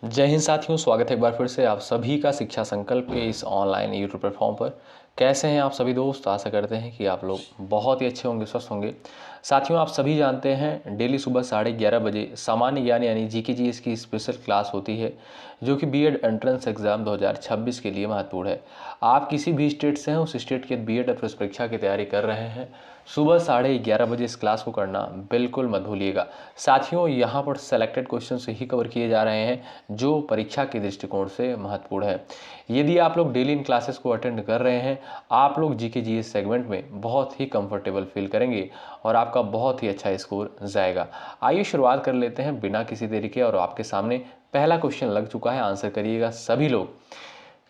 जय हिंद साथियों, स्वागत है एक बार फिर से आप सभी का शिक्षा संकल्प के इस ऑनलाइन यूट्यूब प्लेटफॉर्म पर। कैसे हैं आप सभी दोस्त? आशा करते हैं कि आप लोग बहुत ही अच्छे होंगे, स्वस्थ होंगे। साथियों, आप सभी जानते हैं डेली सुबह 11:30 बजे सामान्य ज्ञान यानी जीके जीएस की स्पेशल क्लास होती है, जो कि बीएड एंट्रेंस एग्जाम 2026 के लिए महत्वपूर्ण है। आप किसी भी स्टेट से हैं, उस स्टेट के बीएड प्रवेश परीक्षा की तैयारी कर रहे हैं, सुबह 11:30 बजे इस क्लास को करना बिल्कुल मत भूलिएगा। साथियों, यहाँ पर सेलेक्टेड क्वेश्चन ही कवर किए जा रहे हैं जो परीक्षा के दृष्टिकोण से महत्वपूर्ण है। यदि आप लोग डेली इन क्लासेस को अटेंड कर रहे हैं, आप लोग जीके जीएस सेगमेंट में बहुत ही कंफर्टेबल फील करेंगे और आपका बहुत ही अच्छा स्कोर जाएगा। आइए शुरुआत कर लेते हैं बिना किसी देरी के। और आपके सामने पहला क्वेश्चन लग चुका है, आंसर करिएगा सभी लोग।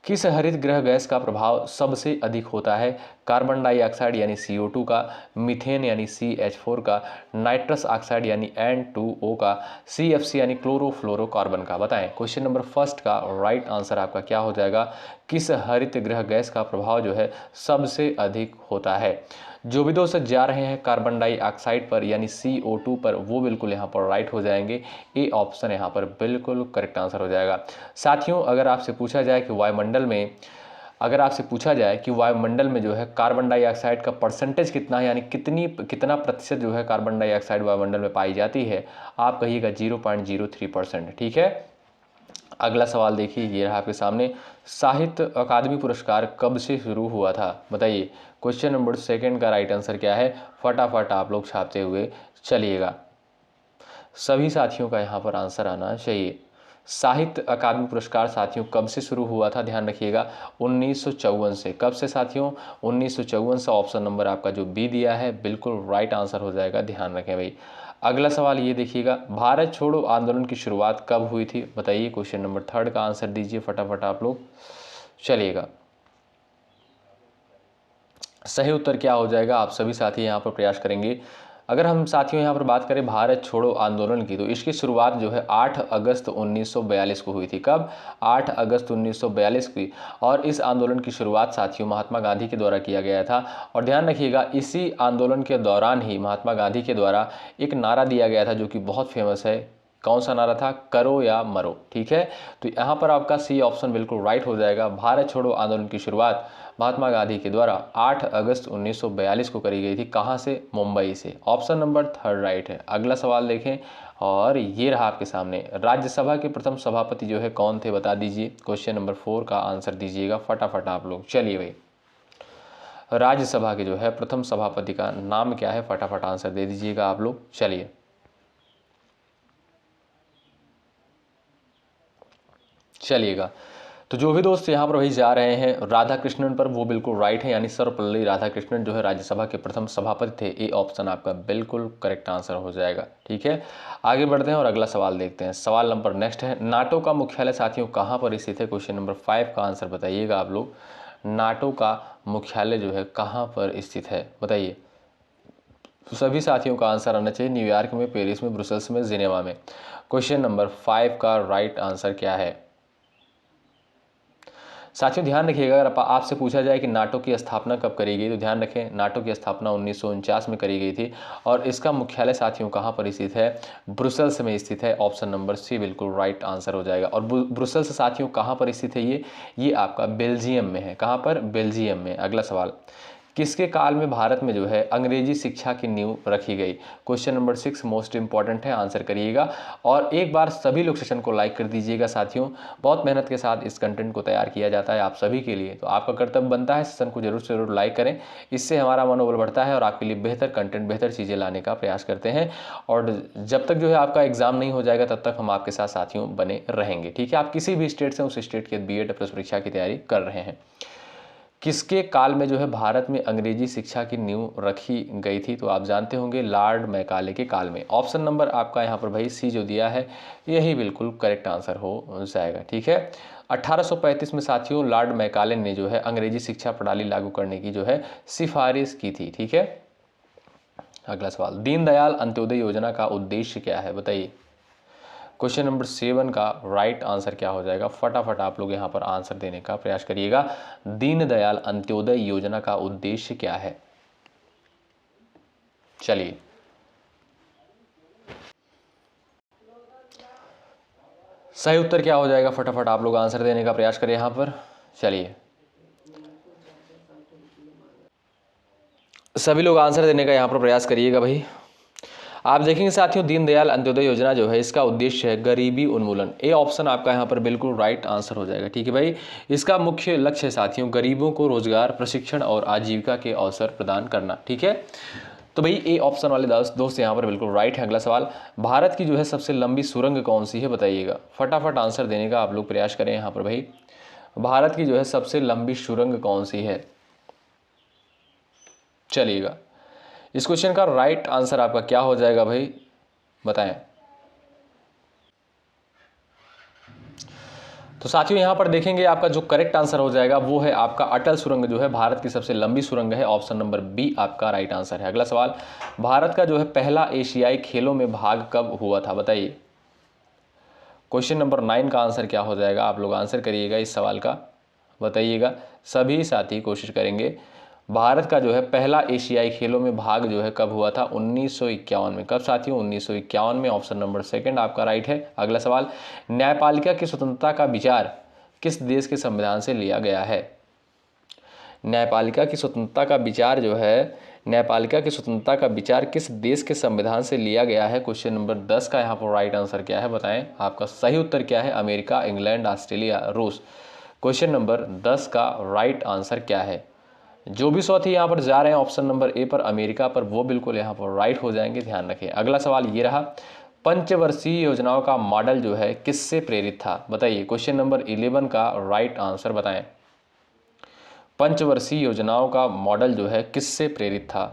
किस हरित गृह गैस का प्रभाव सबसे अधिक होता है? कार्बन डाइऑक्साइड यानी CO2 का, मीथेन यानी CH4 का, नाइट्रस ऑक्साइड यानी N2O का, CFC यानी क्लोरोफ्लोरोकार्बन का। बताएं, क्वेश्चन नंबर फर्स्ट का राइट आंसर आपका क्या हो जाएगा? किस हरित गृह गैस का प्रभाव जो है सबसे अधिक होता है? जो भी दोस्त जा रहे हैं कार्बन डाइऑक्साइड पर यानी CO2 पर, वो बिल्कुल यहाँ पर राइट हो जाएंगे। ए ऑप्शन यहाँ पर बिल्कुल करेक्ट आंसर हो जाएगा। साथियों, अगर आपसे पूछा जाए कि वायुमंडल में जो है कार्बन डाइऑक्साइड का परसेंटेज कितना है, यानी कितना प्रतिशत जो है कार्बन डाइऑक्साइड वायुमंडल में पाई जाती है, आप कहिएगा 0.03%। ठीक है। अगला सवाल देखिए, ये रहा आपके सामने। साहित्य अकादमी पुरस्कार कब से शुरू हुआ था? बताइए, क्वेश्चन नंबर सेकंड का राइट आंसर क्या है? फटाफट आप लोग छापते हुए चलिएगा। सभी साथियों का यहाँ पर आंसर आना चाहिए। साहित्य अकादमी पुरस्कार साथियों कब से शुरू हुआ था? ध्यान रखिएगा, 1954 से। कब से साथियों? 1954 से। ऑप्शन नंबर आपका जो बी दिया है बिल्कुल राइट आंसर हो जाएगा, ध्यान रखें भाई। अगला सवाल ये देखिएगा, भारत छोड़ो आंदोलन की शुरुआत कब हुई थी? बताइए, क्वेश्चन नंबर थर्ड का आंसर दीजिए फटाफट आप लोग चलिएगा। सही उत्तर क्या हो जाएगा? आप सभी साथी यहाँ पर प्रयास करेंगे। अगर हम साथियों यहाँ पर बात करें भारत छोड़ो आंदोलन की, तो इसकी शुरुआत जो है 8 अगस्त 1942 को हुई थी। कब? 8 अगस्त 1942 की। और इस आंदोलन की शुरुआत साथियों महात्मा गांधी के द्वारा किया गया था। और ध्यान रखिएगा, इसी आंदोलन के दौरान ही महात्मा गांधी के द्वारा एक नारा दिया गया था जो कि बहुत फेमस है। कौन सा नारा था? करो या मरो। ठीक है, तो यहाँ पर आपका सी ऑप्शन बिल्कुल राइट हो जाएगा। भारत छोड़ो आंदोलन की शुरुआत महात्मा गांधी के द्वारा 8 अगस्त 1942 को करी गई थी। कहाँ से? मुंबई से। ऑप्शन नंबर थर्ड राइट है। अगला सवाल देखें, और ये रहा आपके सामने। राज्यसभा के प्रथम सभापति जो है कौन थे? बता दीजिए। क्वेश्चन नंबर 4 का आंसर दीजिएगा फटाफट आप लोग चलिए भाई। राज्यसभा के जो है प्रथम सभापति का नाम क्या है? फटाफट आंसर दे दीजिएगा आप लोग चलिए। चलिएगा, तो जो भी दोस्त यहाँ पर वही जा रहे हैं राधा कृष्णन पर, वो बिल्कुल राइट है, यानी सर्वपल्ली राधाकृष्णन जो है राज्यसभा के प्रथम सभापति थे। ए ऑप्शन आपका बिल्कुल करेक्ट आंसर हो जाएगा। ठीक है, आगे बढ़ते हैं और अगला सवाल देखते हैं। सवाल नंबर नेक्स्ट है, नाटो का मुख्यालय साथियों कहाँ पर स्थित है? क्वेश्चन नंबर 5 का आंसर बताइएगा आप लोग। नाटो का मुख्यालय जो है कहाँ पर स्थित है? बताइए। तो सभी साथियों का आंसर आना चाहिए, न्यूयॉर्क में, पेरिस में, ब्रुसेल्स में, जिनेवा में। क्वेश्चन नंबर 5 का राइट आंसर क्या है? साथियों ध्यान रखिएगा, अगर आपसे पूछा जाए कि नाटो की स्थापना कब करी गई, तो ध्यान रखें नाटो की स्थापना 1949 में करी गई थी। और इसका मुख्यालय साथियों कहाँ पर स्थित है? ब्रुसेल्स में स्थित है। ऑप्शन नंबर सी बिल्कुल राइट आंसर हो जाएगा। और ब्रुसेल्स साथियों कहाँ पर स्थित है? ये आपका बेल्जियम में है। कहाँ पर? बेल्जियम में। अगला सवाल, किसके काल में भारत में जो है अंग्रेजी शिक्षा की नींव रखी गई? क्वेश्चन नंबर 6 मोस्ट इंपॉर्टेंट है, आंसर करिएगा। और एक बार सभी लोग सेशन को लाइक कर दीजिएगा साथियों, बहुत मेहनत के साथ इस कंटेंट को तैयार किया जाता है आप सभी के लिए, तो आपका कर्तव्य बनता है सेशन को जरूर से जरूर लाइक करें। इससे हमारा मनोबल बढ़ता है और आपके लिए बेहतर कंटेंट, बेहतर चीज़ें लाने का प्रयास करते हैं। और जब तक जो है आपका एग्जाम नहीं हो जाएगा तब तक हम आपके साथ साथियों बने रहेंगे। ठीक है, आप किसी भी स्टेट से उस स्टेट के बीएड परीक्षा की तैयारी कर रहे हैं। किसके काल में जो है भारत में अंग्रेजी शिक्षा की नींव रखी गई थी? तो आप जानते होंगे लॉर्ड मैकाले के काल में। ऑप्शन नंबर आपका यहाँ पर भाई सी जो दिया है यही बिल्कुल करेक्ट आंसर हो जाएगा। ठीक है, 1835 में साथियों लॉर्ड मैकाले ने जो है अंग्रेजी शिक्षा प्रणाली लागू करने की जो है सिफारिश की थी। ठीक है, अगला सवाल, दीनदयाल अंत्योदय योजना का उद्देश्य क्या है? बताइए। क्वेश्चन नंबर 7 का राइट आंसर क्या हो जाएगा? फटाफट आप लोग यहाँ पर आंसर देने का प्रयास करिएगा। दीनदयाल अंत्योदय योजना का उद्देश्य क्या है? चलिए, सही उत्तर क्या हो जाएगा, फटाफट आप लोग आंसर देने का प्रयास करें यहाँ पर। चलिए सभी लोग आंसर देने का यहाँ पर प्रयास करिएगा भाई। आप देखेंगे साथियों, दीनदयाल अंत्योदय योजना जो है इसका उद्देश्य है गरीबी उन्मूलन। ए ऑप्शन आपका यहाँ पर बिल्कुल राइट आंसर हो जाएगा। ठीक है भाई, इसका मुख्य लक्ष्य है साथियों गरीबों को रोजगार, प्रशिक्षण और आजीविका के अवसर प्रदान करना। ठीक है, तो भाई ए ऑप्शन वाले दोस्त यहाँ पर बिल्कुल राइट है। अगला सवाल, भारत की जो है सबसे लंबी सुरंग कौन सी है, बताइएगा। फटाफट आंसर देने का आप लोग प्रयास करें यहाँ पर भाई। भारत की जो है सबसे लंबी सुरंग कौन सी है, चलिएगा। इस क्वेश्चन का राइट आंसर आपका क्या हो जाएगा भाई, बताएं। तो साथियों यहाँ पर देखेंगे आपका जो करेक्ट आंसर हो जाएगा वो है आपका अटल सुरंग जो है भारत की सबसे लंबी सुरंग है। ऑप्शन नंबर बी आपका राइट आंसर है। अगला सवाल, भारत का जो है पहला एशियाई खेलों में भाग कब हुआ था, बताइए। क्वेश्चन नंबर 9 का आंसर क्या हो जाएगा, आप लोग आंसर करिएगा इस सवाल का, बताइएगा। सभी साथी कोशिश करेंगे। भारत का जो है पहला एशियाई खेलों में भाग जो है कब हुआ था, 1951 में। कब साथियों, 1951 में। ऑप्शन नंबर सेकंड आपका राइट है। अगला सवाल, न्यायपालिका की स्वतंत्रता का विचार किस देश के संविधान से लिया गया है। न्यायपालिका की स्वतंत्रता का विचार जो है, न्यायपालिका की स्वतंत्रता का विचार किस देश के संविधान से लिया गया है। क्वेश्चन नंबर 10 का यहाँ पर राइट आंसर क्या है, बताएं। आपका सही उत्तर क्या है, अमेरिका, इंग्लैंड, ऑस्ट्रेलिया, रूस। क्वेश्चन नंबर 10 का राइट आंसर क्या है। जो भी साथी यहाँ पर जा रहे हैं ऑप्शन नंबर ए पर, अमेरिका पर, वो बिल्कुल यहाँ पर राइट हो जाएंगे, ध्यान रखें। अगला सवाल ये रहा, पंचवर्षीय योजनाओं का मॉडल जो है किससे प्रेरित था, बताइए। क्वेश्चन नंबर 11 का राइट आंसर बताएं। पंचवर्षीय योजनाओं का मॉडल जो है किससे प्रेरित था।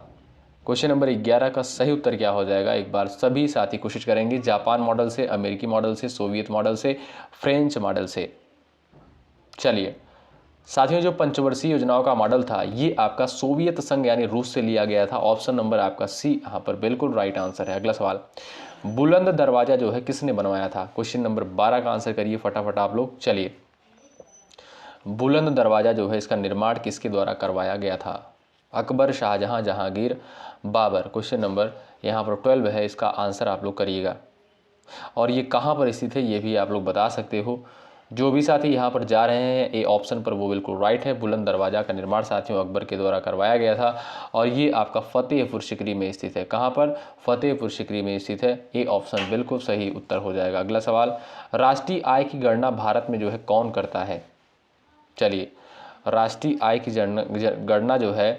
क्वेश्चन नंबर 11 का सही उत्तर क्या हो जाएगा, एक बार सभी साथी कोशिश करेंगे। जापान मॉडल से, अमेरिकी मॉडल से, सोवियत मॉडल से, फ्रेंच मॉडल से। चलिए साथियों, जो पंचवर्षीय योजनाओं का मॉडल था ये आपका सोवियत संघ यानी रूस से लिया गया था। ऑप्शन नंबर आपका सी यहाँ पर बिल्कुल राइट आंसर है। अगला सवाल, बुलंद दरवाजा जो है किसने बनवाया था। क्वेश्चन नंबर 12 का आंसर करिए फटाफट आप लोग। चलिए, बुलंद दरवाजा जो है इसका निर्माण किसके द्वारा करवाया गया था। अकबर, शाहजहां, जहांगीर, बाबर। क्वेश्चन नंबर यहाँ पर 12 है, इसका आंसर आप लोग करिएगा। और ये कहाँ पर स्थित है ये भी आप लोग बता सकते हो। जो भी साथी यहाँ पर जा रहे हैं ए ऑप्शन पर वो बिल्कुल राइट है। बुलंद दरवाजा का निर्माण साथियों अकबर के द्वारा करवाया गया था और ये आपका फतेहपुर सिकरी में स्थित है। कहाँ पर, फतेहपुर सिकरी में स्थित है। ए ऑप्शन बिल्कुल सही उत्तर हो जाएगा। अगला सवाल, राष्ट्रीय आय की गणना भारत में जो है कौन करता है। चलिए, राष्ट्रीय आय की गणना जो है,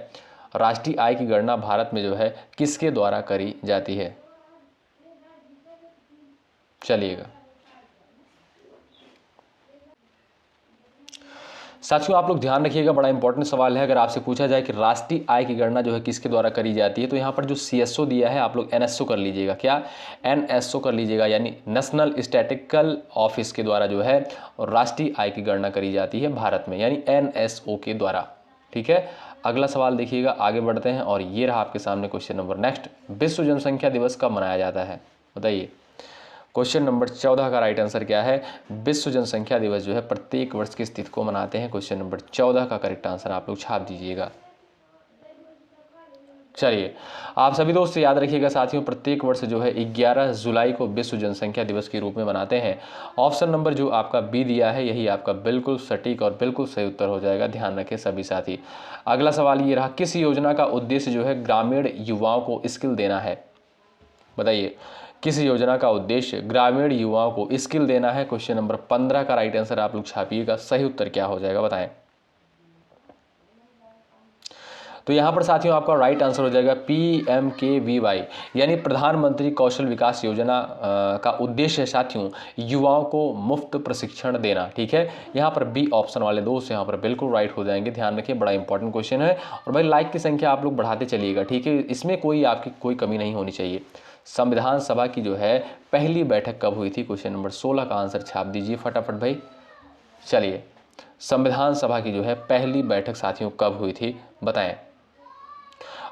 राष्ट्रीय आय की गणना भारत में जो है किसके द्वारा करी जाती है। चलिएगा साथियों आप लोग ध्यान रखिएगा, बड़ा इंपॉर्टेंट सवाल है। अगर आपसे पूछा जाए कि राष्ट्रीय आय की गणना जो है किसके द्वारा करी जाती है, तो यहाँ पर जो CSO दिया है आप लोग NSO कर लीजिएगा। क्या, NSO कर लीजिएगा, यानी नेशनल स्टैटिस्टिकल ऑफिस के द्वारा जो है और राष्ट्रीय आय की गणना करी जाती है भारत में, यानी NSO के द्वारा। ठीक है, अगला सवाल देखिएगा, आगे बढ़ते हैं। और ये रहा आपके सामने क्वेश्चन नंबर नेक्स्ट, विश्व जनसंख्या दिवस कब मनाया जाता है, बताइए। क्वेश्चन नंबर 14 का राइट आंसर क्या है, विश्व जनसंख्या दिवस जो है प्रत्येक वर्ष की तिथि को मनाते हैं। क्वेश्चन नंबर 14 का करेक्ट आंसर आप लोग छाप दीजिएगा। चलिए, आप सभी दोस्त याद रखिएगा साथियों, प्रत्येक वर्ष जो है 11 जुलाई को विश्व जनसंख्या दिवस के रूप में मनाते हैं। ऑप्शन नंबर जो आपका बी दिया है यही आपका बिल्कुल सटीक और बिल्कुल सही उत्तर हो जाएगा, ध्यान रखें सभी साथी। अगला सवाल ये रहा, किस योजना का उद्देश्य जो है ग्रामीण युवाओं को स्किल देना है, बताइए। किस योजना का उद्देश्य ग्रामीण युवाओं को स्किल देना है। क्वेश्चन नंबर 15 का राइट आंसर आप लोग छापिएगा, सही उत्तर क्या हो जाएगा, बताएं। तो यहाँ पर साथियों आपका राइट आंसर हो जाएगा PMKVY, यानी प्रधानमंत्री कौशल विकास योजना का उद्देश्य है साथियों युवाओं को मुफ्त प्रशिक्षण देना। ठीक है, यहाँ पर बी ऑप्शन वाले दोस्त यहाँ पर बिल्कुल राइट हो जाएंगे, ध्यान रखिए, बड़ा इंपॉर्टेंट क्वेश्चन है। और भाई लाइक की संख्या आप लोग बढ़ाते चलिएगा, ठीक है, इसमें आपकी कोई कमी नहीं होनी चाहिए। संविधान सभा की जो है पहली बैठक कब हुई थी। क्वेश्चन नंबर 16 का आंसर छाप दीजिए फटाफट भाई। चलिए, संविधान सभा की जो है पहली बैठक साथियों कब हुई थी, बताएं।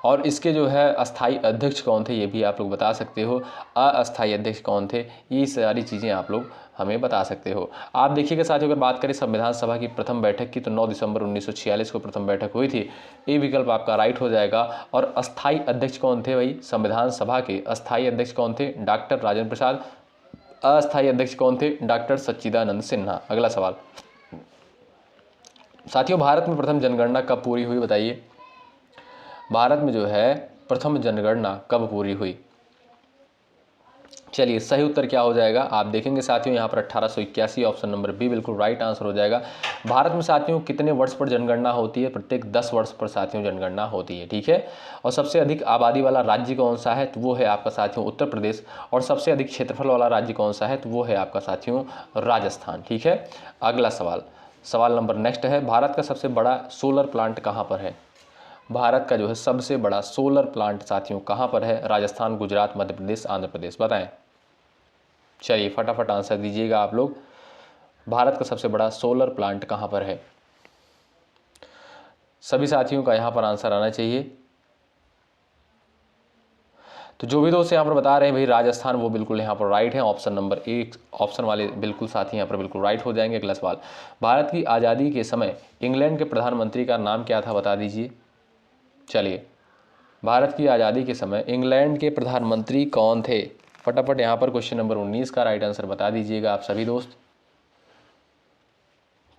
और इसके जो है अस्थाई अध्यक्ष कौन थे ये भी आप लोग बता सकते हो, अस्थाई अध्यक्ष कौन थे, ये सारी चीज़ें आप लोग हमें बता सकते हो। आप देखिएगा साथियों, अगर बात करें संविधान सभा की प्रथम बैठक की तो 9 दिसंबर 1946 को प्रथम बैठक हुई थी। ये विकल्प आपका राइट हो जाएगा। और अस्थाई अध्यक्ष कौन थे भाई, संविधान सभा के अस्थाई अध्यक्ष कौन थे, डॉक्टर राजेंद्र प्रसाद, अस्थायी अध्यक्ष कौन थे? डॉक्टर सच्चिदानंद सिन्हा। अगला सवाल साथियों, भारत में प्रथम जनगणना कब पूरी हुई बताइए? भारत में जो है प्रथम जनगणना कब पूरी हुई? चलिए सही उत्तर क्या हो जाएगा आप देखेंगे साथियों, यहाँ पर 1881, ऑप्शन नंबर बी बिल्कुल राइट आंसर हो जाएगा। भारत में साथियों कितने वर्ष पर जनगणना होती है? प्रत्येक 10 वर्ष पर साथियों जनगणना होती है, ठीक है। और सबसे अधिक आबादी वाला राज्य कौन सा है? तो वो है आपका साथियों उत्तर प्रदेश। और सबसे अधिक क्षेत्रफल वाला राज्य कौन सा है? तो वो है आपका साथियों राजस्थान, ठीक है। अगला सवाल नंबर नेक्स्ट है, भारत का सबसे बड़ा सोलर प्लांट कहाँ पर है? भारत का जो है सबसे बड़ा सोलर प्लांट साथियों कहाँ पर है? राजस्थान, गुजरात, मध्य प्रदेश, आंध्र प्रदेश, बताएं। चलिए फटाफट आंसर दीजिएगा आप लोग। भारत का सबसे बड़ा सोलर प्लांट कहाँ पर है? सभी साथियों का यहाँ पर आंसर आना चाहिए। तो जो भी दोस्त यहाँ पर बता रहे हैं भाई राजस्थान, वो बिल्कुल यहाँ पर राइट है। ऑप्शन नंबर 1 ऑप्शन वाले बिल्कुल साथी यहाँ पर बिल्कुल राइट हो जाएंगे। अगला सवाल, भारत की आज़ादी के समय इंग्लैंड के प्रधानमंत्री का नाम क्या था? बता दीजिए। चलिए भारत की आज़ादी के समय इंग्लैंड के प्रधानमंत्री कौन थे? फटाफट यहाँ पर क्वेश्चन नंबर 19 का राइट आंसर बता दीजिएगा आप सभी दोस्त।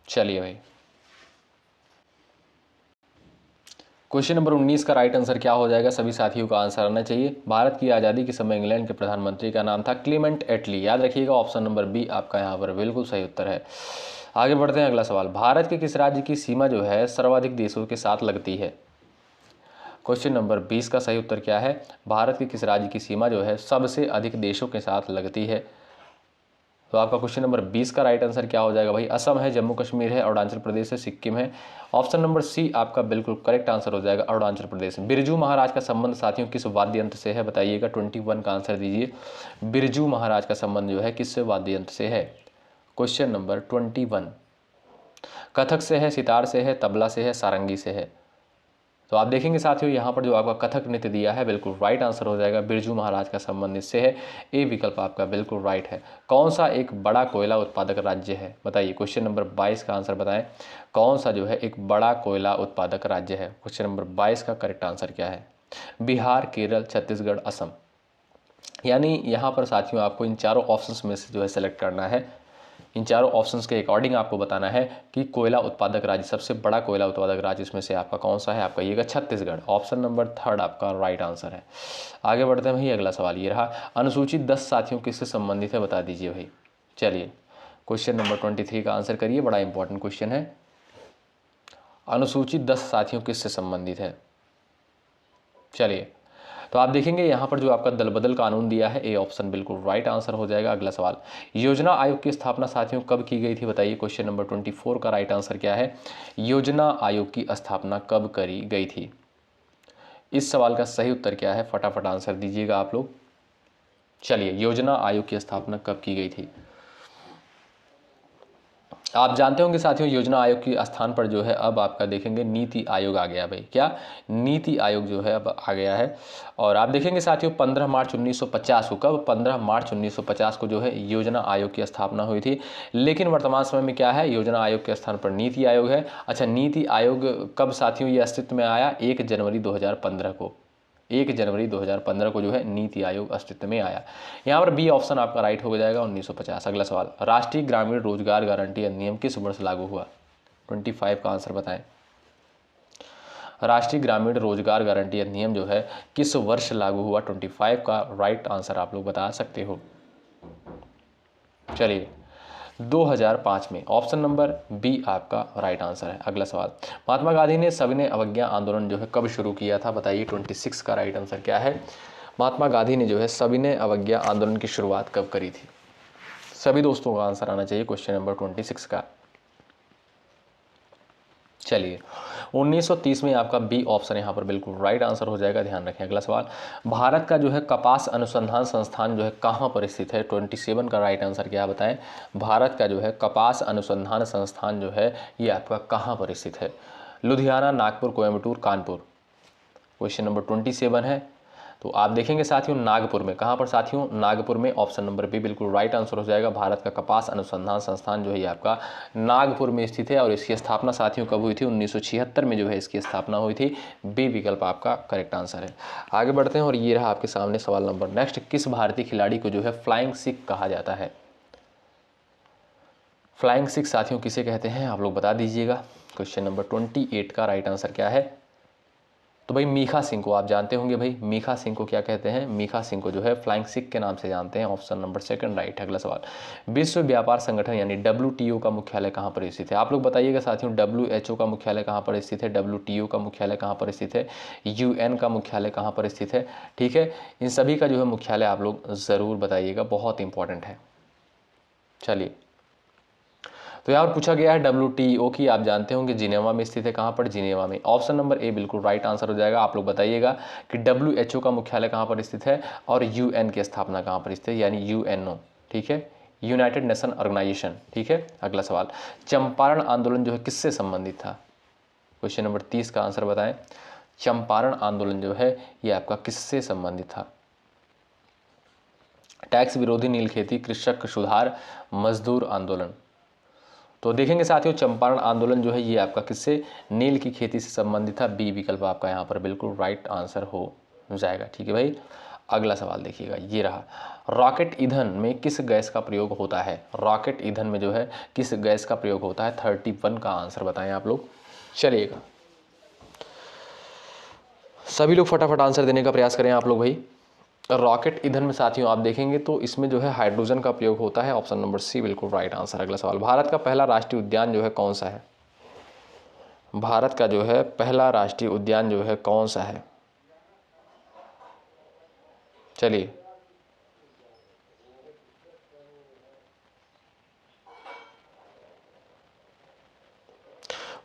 चलिए भाई क्वेश्चन नंबर 19 का राइट आंसर क्या हो जाएगा? सभी साथियों का आंसर आना चाहिए। भारत की आज़ादी के समय इंग्लैंड के प्रधानमंत्री का नाम था क्लीमेंट एटली। याद रखिएगा ऑप्शन नंबर बी आपका यहाँ पर बिल्कुल सही उत्तर है। आगे बढ़ते हैं। अगला सवाल, भारत के किस राज्य की सीमा जो है सर्वाधिक देशों के साथ लगती है? क्वेश्चन नंबर 20 का सही उत्तर क्या है? भारत के किस राज्य की सीमा जो है सबसे अधिक देशों के साथ लगती है? तो आपका क्वेश्चन नंबर 20 का राइट आंसर क्या हो जाएगा भाई? असम है, जम्मू कश्मीर है, अरुणाचल प्रदेश है, सिक्किम है। ऑप्शन नंबर सी आपका बिल्कुल करेक्ट आंसर हो जाएगा, अरुणाचल प्रदेश। बिरजू महाराज का संबंध साथियों किस वाद्य यंत्र से है? बताइएगा। 21 का आंसर दीजिए। बिरजू महाराज का संबंध जो है किस वाद्य यंत्र से है? क्वेश्चन नंबर 21 कथक से है, सितार से है, तबला से है, सारंगी से है। तो आप देखेंगे साथियों यहाँ पर जो आपका कथक नृत्य दिया है बिल्कुल राइट आंसर हो जाएगा। बिरजू महाराज का संबंध इससे है। ए विकल्प आपका बिल्कुल राइट है। कौन सा एक बड़ा कोयला उत्पादक राज्य है? बताइए। क्वेश्चन नंबर 22 का आंसर बताएं। कौन सा जो है एक बड़ा कोयला उत्पादक राज्य है? क्वेश्चन नंबर 22 का करेक्ट आंसर क्या है? बिहार, केरल, छत्तीसगढ़, असम। यानी यहाँ पर साथियों आपको इन चारों ऑप्शंस में से जो है सेलेक्ट करना है। इन चारों ऑप्शंस के अकॉर्डिंग आपको बताना है कि कोयला उत्पादक राज्य, सबसे बड़ा कोयला उत्पादक राज्य इसमें से आपका कौन सा है? आपका ये छत्तीसगढ़। ऑप्शन नंबर 3 आपका राइट आंसर है। आगे बढ़ते हैं भाई। अगला सवाल ये रहा, अनुसूचित 10 साथियों किससे संबंधित है? बता दीजिए भाई। चलिए क्वेश्चन नंबर 23 का आंसर करिए, बड़ा इंपॉर्टेंट क्वेश्चन है। अनुसूचित 10 साथियों किससे संबंधित है? चलिए तो आप देखेंगे यहाँ पर जो आपका दल बदल कानून दिया है, ए ऑप्शन बिल्कुल राइट आंसर हो जाएगा। अगला सवाल, योजना आयोग की स्थापना साथियों कब की गई थी? बताइए। क्वेश्चन नंबर 24 का राइट आंसर क्या है? योजना आयोग की स्थापना कब करी गई थी? इस सवाल का सही उत्तर क्या है? फटाफट आंसर दीजिएगा आप लोग। चलिए योजना आयोग की स्थापना कब की गई थी? आप जानते होंगे साथियों योजना आयोग की स्थान पर जो है अब आपका देखेंगे नीति आयोग आ गया भाई। क्या? नीति आयोग जो है अब आ गया है। और आप देखेंगे साथियों 15 मार्च 1950 को, कब? 15 मार्च 1950 को जो है योजना आयोग की स्थापना हुई थी। लेकिन वर्तमान समय में क्या है? योजना आयोग के स्थान पर नीति आयोग है। अच्छा, नीति आयोग कब साथियों ये अस्तित्व में आया? 1 जनवरी 2015 को। 1 जनवरी 2015 को जो है नीति आयोग अस्तित्व में आया। यहाँ पर बी ऑप्शन आपका राइट हो जाएगा, 1950। अगला सवाल, राष्ट्रीय ग्रामीण रोजगार गारंटी अधिनियम किस वर्ष लागू हुआ? 25 का आंसर बताएं। राष्ट्रीय ग्रामीण रोजगार गारंटी अधिनियम जो है किस वर्ष लागू हुआ? 25 का राइट आंसर आप लोग बता सकते हो। चलिए 2005 में। ऑप्शन नंबर बी आपका राइट आंसर है। अगला सवाल, महात्मा गांधी ने सविनय अवज्ञा आंदोलन जो है कब शुरू किया था? बताइए। 26 का राइट आंसर क्या है? महात्मा गांधी ने जो है सविनय अवज्ञा आंदोलन की शुरुआत कब करी थी? सभी दोस्तों का आंसर आना चाहिए क्वेश्चन नंबर 26 का। चलिए 1930 में आपका बी ऑप्शन यहाँ पर बिल्कुल राइट आंसर हो जाएगा, ध्यान रखें। अगला सवाल, भारत का जो है कपास अनुसंधान संस्थान जो है कहाँ पर स्थित है? 27 का राइट आंसर क्या बताएं? भारत का जो है कपास अनुसंधान संस्थान जो है ये आपका कहाँ पर स्थित है? लुधियाना, नागपुर, कोयम्बटूर, कानपुर। क्वेश्चन नंबर 27 है। तो आप देखेंगे साथियों नागपुर में, कहाँ पर साथियों, नागपुर में। ऑप्शन नंबर बी बिल्कुल राइट आंसर हो जाएगा। भारत का कपास अनुसंधान संस्थान जो है ये आपका नागपुर में स्थित है और इसकी स्थापना साथियों कब हुई थी, 1976 में जो है इसकी स्थापना हुई थी। बी विकल्प आपका करेक्ट आंसर है। आगे बढ़ते हैं और ये रहा आपके सामने सवाल नंबर नेक्स्ट। किस भारतीय खिलाड़ी को जो है फ्लाइंग सिख कहा जाता है? फ्लाइंग सिख साथियों किसे कहते हैं आप लोग बता दीजिएगा। क्वेश्चन नंबर 28 का राइट आंसर क्या है? तो भाई मिल्खा सिंह को आप जानते होंगे भाई, मिल्खा सिंह को क्या कहते हैं? मिल्खा सिंह को जो है फ्लाइंग सिख के नाम से जानते हैं। ऑप्शन नंबर सेकंड राइट है। अगला सवाल, विश्व व्यापार संगठन यानी WTO का मुख्यालय कहाँ पर स्थित है? आप लोग बताइएगा साथियों, WHO का मुख्यालय कहाँ पर स्थित है? WTO का मुख्यालय कहाँ पर स्थित है? UN का मुख्यालय कहाँ पर स्थित है? ठीक है, इन सभी का जो है मुख्यालय आप लोग ज़रूर बताइएगा, बहुत इंपॉर्टेंट है। चलिए, तो यहाँ पर पूछा गया है WTO की, आप जानते होंगे जिनेवा में स्थित है। कहाँ पर? जिनेवा में। ऑप्शन नंबर ए बिल्कुल राइट आंसर हो जाएगा। आप लोग बताइएगा कि WHO का मुख्यालय कहाँ पर स्थित है और UN की स्थापना कहाँ पर स्थित है, यानी UNO। ठीक है, यूनाइटेड नेशन ऑर्गेनाइजेशन। ठीक है। अगला सवाल, चंपारण आंदोलन जो है किससे संबंधित था? क्वेश्चन नंबर 30 का आंसर बताएं। चंपारण आंदोलन जो है ये आपका किससे संबंधित था? टैक्स विरोधी नील खेती, कृषक सुधार, मजदूर आंदोलन। तो देखेंगे साथियों, चंपारण आंदोलन जो है ये आपका किससे, नील की खेती से संबंधित था। बी विकल्प आपका यहाँ पर बिल्कुल राइट आंसर हो जाएगा। ठीक है भाई। अगला सवाल देखिएगा, ये रहा, रॉकेट ईंधन में किस गैस का प्रयोग होता है? रॉकेट ईंधन में जो है किस गैस का प्रयोग होता है? 31 का आंसर बताएं आप लोग। चलिएगा, सभी लोग फटाफट आंसर देने का प्रयास करें आप लोग भाई। रॉकेट ईंधन में साथियों आप देखेंगे तो इसमें जो है हाइड्रोजन का प्रयोग होता है। ऑप्शन नंबर सी बिल्कुल राइट आंसर। अगला सवाल, भारत का पहला राष्ट्रीय उद्यान जो है कौन सा है? भारत का जो है पहला राष्ट्रीय उद्यान जो है कौन सा है? चलिए,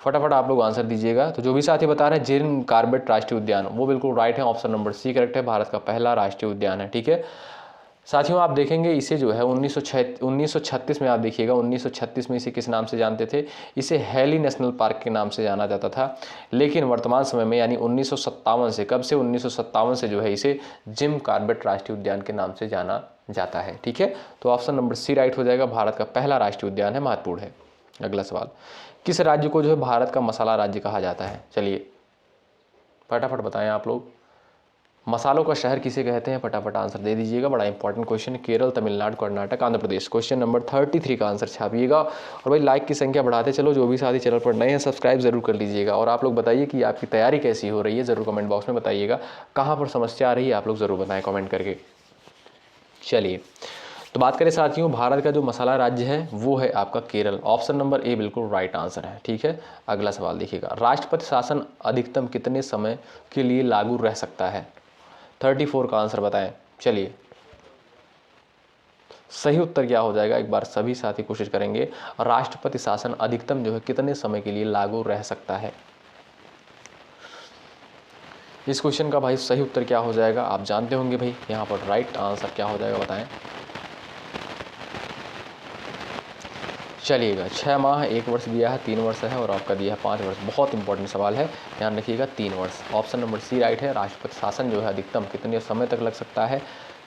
फटाफट आप लोग आंसर दीजिएगा। तो जो भी साथी बता रहे हैं जिम कॉर्बेट राष्ट्रीय उद्यान, वो बिल्कुल राइट है। ऑप्शन नंबर सी करेक्ट है, भारत का पहला राष्ट्रीय उद्यान है। ठीक है साथियों, आप देखेंगे इसे जो है 1936 में, आप देखिएगा 1936 में इसे किस नाम से जानते थे? इसे हैली नेशनल पार्क के नाम से जाना जाता था। लेकिन वर्तमान समय में यानी 1957 से, कब से? 1957 से जो है इसे जिम कॉर्बेट राष्ट्रीय उद्यान के नाम से जाना जाता है। ठीक है, तो ऑप्शन नंबर सी राइट हो जाएगा, भारत का पहला राष्ट्रीय उद्यान है, महत्वपूर्ण है। अगला सवाल, किस राज्य को जो है भारत का मसाला राज्य कहा जाता है? चलिए फटाफट बताएं आप लोग, मसालों का शहर किसे कहते हैं? फटाफट आंसर दे दीजिएगा, बड़ा important question. Kerala, Tamil Nadu, Karnataka, Andhra Pradesh. Question number 33 का आंसर छापिएगा। और भाई लाइक की संख्या बढ़ाते चलो, जो भी साथी चैनल पर नए हैं सब्सक्राइब जरूर कर लीजिएगा। और आप लोग बताइए कि आपकी तैयारी कैसी हो रही है, जरूर कमेंट बॉक्स में बताइएगा। कहाँ पर समस्या आ रही है आप लोग जरूर बताएं कमेंट करके। चलिए, तो बात करें साथियों, भारत का जो मसाला राज्य है वो है आपका केरल। ऑप्शन नंबर ए बिल्कुल राइट आंसर है। ठीक है, अगला सवाल देखिएगा, राष्ट्रपति शासन अधिकतम कितने समय के लिए लागू रह सकता है? 34 का आंसर बताएं। चलिए, सही उत्तर क्या हो जाएगा, एक बार सभी साथी कोशिश करेंगे। राष्ट्रपति शासन अधिकतम जो है कितने समय के लिए लागू रह सकता है? इस क्वेश्चन का भाई सही उत्तर क्या हो जाएगा, आप जानते होंगे भाई। यहाँ पर राइट आंसर क्या हो जाएगा बताएं। चलिएगा, 6 माह, 1 वर्ष दिया है, 3 वर्ष है और आपका दिया है 5 वर्ष। बहुत इंपॉर्टेंट सवाल है, ध्यान रखिएगा, 3 वर्ष। ऑप्शन नंबर सी राइट है, राष्ट्रपति शासन जो है अधिकतम कितने समय तक लग सकता है?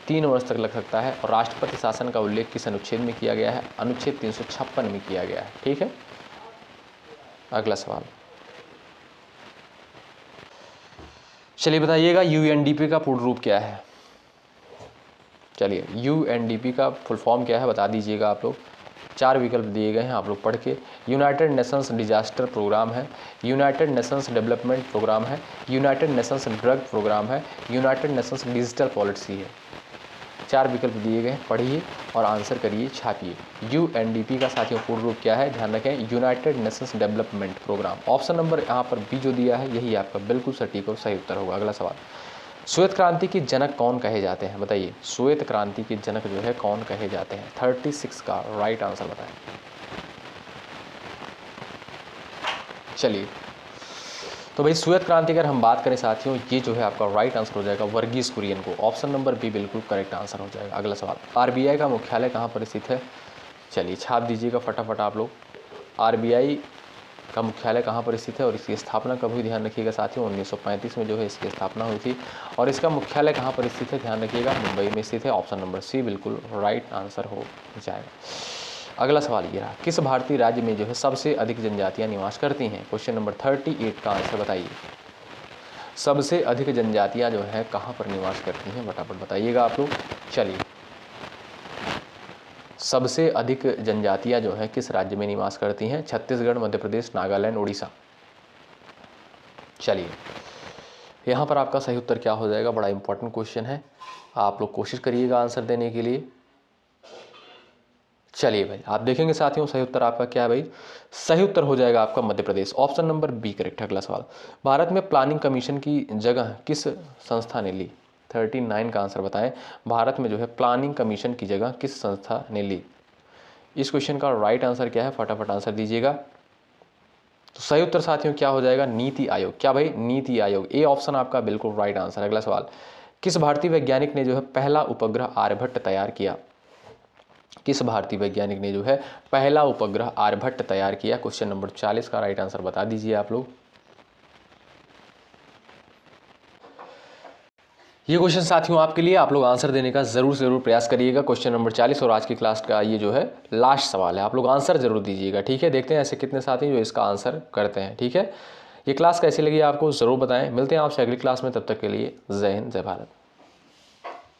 3 वर्ष तक लग सकता है। और राष्ट्रपति शासन का उल्लेख किस अनुच्छेद में किया गया है? अनुच्छेद 356 में किया गया है। ठीक है, अगला सवाल, चलिए बताइएगा, UNDP का पूर्ण रूप क्या है? चलिए, UNDP का फुल फॉर्म क्या है बता दीजिएगा आप लोग। 4 विकल्प दिए गए हैं, आप लोग पढ़ के। यूनाइटेड नेशंस डिजास्टर प्रोग्राम है, यूनाइटेड नेशंस डेवलपमेंट प्रोग्राम है, यूनाइटेड नेशंस ड्रग प्रोग्राम है, यूनाइटेड नेशंस डिजिटल पॉलिसी है। 4 विकल्प दिए गए हैं, पढ़िए और आंसर करिए, छापिए। UNDP का साथियों पूर्ण रूप क्या है, ध्यान रखें, United Nations Development Programme. Option number यहाँ पर बी जो दिया है यही आपका बिल्कुल सटीक और सही उत्तर होगा। अगला सवाल, श्वेत क्रांति के जनक कौन कहे जाते हैं? बताइए, श्वेत क्रांति के जनक जो है कौन कहे जाते हैं? 36 का राइट आंसर बताएं। चलिए, तो भाई श्वेत क्रांति अगर हम बात करें साथियों, ये जो है आपका राइट आंसर हो जाएगा वर्गीस कुरियन को। ऑप्शन नंबर बी बिल्कुल करेक्ट आंसर हो जाएगा। अगला सवाल, RBI का मुख्यालय कहाँ पर स्थित है? चलिए छाप दीजिएगा फटाफट आप लोग। RBI का मुख्यालय कहाँ पर स्थित है और इसकी स्थापना कब हुई, ध्यान रखिएगा साथियों 1935 में जो है इसकी स्थापना हुई थी। और इसका मुख्यालय कहाँ पर स्थित है, ध्यान रखिएगा मुंबई में स्थित है। ऑप्शन नंबर सी बिल्कुल राइट आंसर हो जाएगा। अगला सवाल ये रहा, किस भारतीय राज्य में जो है सबसे अधिक जनजातियाँ निवास करती हैं। क्वेश्चन नंबर 38 का आंसर बताइए। सबसे अधिक जनजातियाँ जो है कहाँ पर निवास करती हैं, फटाफट बताइएगा आप लोग। चलिए, सबसे अधिक जनजातियाँ जो हैं किस राज्य में निवास करती हैं, छत्तीसगढ़, मध्य प्रदेश, नागालैंड, उड़ीसा। चलिए, यहाँ पर आपका सही उत्तर क्या हो जाएगा, बड़ा इंपॉर्टेंट क्वेश्चन है, आप लोग कोशिश करिएगा आंसर देने के लिए। चलिए भाई, आप देखेंगे साथियों सही उत्तर आपका क्या है भाई, सही उत्तर हो जाएगा आपका Madhya Pradesh. Option number B correct. अगला सवाल, भारत में प्लानिंग कमीशन की जगह किस संस्था ने ली। 39 का आंसर बताएं। भारत में जो है प्लानिंग कमीशन की जगह किस संस्था ने ली। इस क्वेश्चन का राइट आंसर क्या है, फटाफट आंसर दीजिएगा। तो सही उत्तर साथियों क्या हो जाएगा, नीति आयोग। क्या भाई, नीति आयोग। ए ऑप्शन आपका बिल्कुल राइट आंसर। अगला सवाल, किस भारतीय वैज्ञानिक ने जो है पहला उपग्रह आर्यभट्ट तैयार किया। किस भारतीय वैज्ञानिक ने जो है पहला उपग्रह आर्यभट्ट तैयार किया। क्वेश्चन नंबर 40 का राइट आंसर बता दीजिए आप लोग। ये क्वेश्चन साथियों आपके लिए, आप लोग आंसर देने का जरूर से जरूर प्रयास करिएगा। क्वेश्चन नंबर 40 और आज की क्लास का ये जो है लास्ट सवाल है, आप लोग आंसर जरूर दीजिएगा, ठीक है। देखते हैं ऐसे कितने साथी जो इसका आंसर करते हैं, ठीक है। ये क्लास कैसी लगी आपको जरूर बताएं। मिलते हैं आपसे अगली क्लास में, तब तक के लिए जय हिंद, जय भारत।